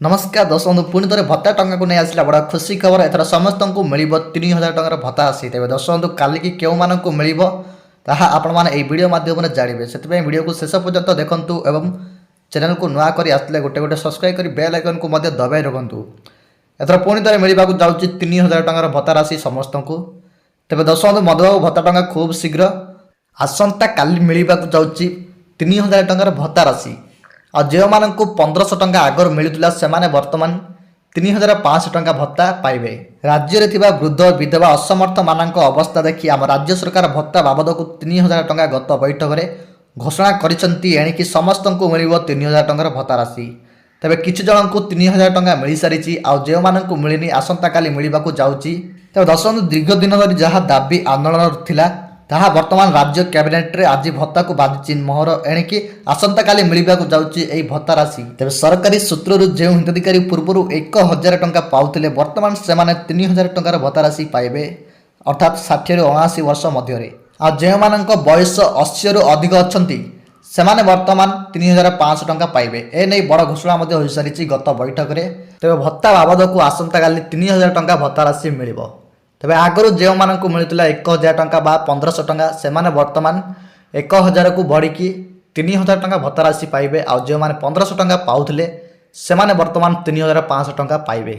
नमस्कार दोस्तों पुणी थे भत्ता टंका को नहीं आसला बड़ा खुशी खबर एथर समस्त को मिल 3000 टकर भत्ता आसी तेज दोस्तों काली की क्यों मानक मिल आपण मैंने वीडियो माध्यम जानवे से वीडियो को शेष पर्यंत देखूँ एवं चैनल को नुआ कर आसले गोटे गोटे सब्सक्राइब कर बेल आइकन को दबाई रखु एथर पुणी थे मिलवाक जाऊँगी 3000 टकर भत्ता राशि समस्त को तेज दोस्तों मधुबाबू भत्ता टंका खूब शीघ्र आसंता काली मिलवाक जाऊँगी 3000 टकर भत्ता राशि आ जो मानक 1500 टंका आगर मिलूला से बर्तमान 3500 टंका भत्ता पाइबे। राज्य में वृद्ध विधवा असमर्थ मानक अवस्था देखि आम राज्य सरकार भत्ता बाबद को 3000 टंका गत बैठक में घोषणा करिसेंती एणिकी समस्त को मिल 3000 टंकार भत्ता राशि तेरे किसी जन को 3000 टंका मिल सारी आउ जो मानक मिलनी आसंता काली मिलवाक जाऊँगी तेज दर्शक दीर्घ दिन धरी जहाँ दाबी आंदोलन थिला ताहा वर्तमान राज्य कैबिनेट रे आज भत्ता को बांधी मोहर एणिकी आसंता काली मिलवाक जाऊँगी यही भत्ता राशि तेज सरकारी सूत्रु जो हिताधिकारी पूर्व 1000 टंका पाउथिले वर्तमान से 3000 टंकार भत्ता राशि पाइबे अर्थात 60 ରୁ 79 वर्ष मध्य आ जो मानक बयस 80 ରୁ अधिक अच्छा से वर्तमान 3500 टंका पाइबे ए नहीं बड़ घोषणा हो सारी गत बैठक में तेज भत्ता बाबद को आसंता काली 3000 टंका भत्ता राशि मिल तेज आगु जो मानक मिलूला 1000 टंका 1500 टंका से वर्तमान 1000 को बढ़ी 3000 टंका भत्ता राशि पाइबे आ जो मैंने 1500 टंका पाउथिले से वर्तमान 3500 टंका पाइबे।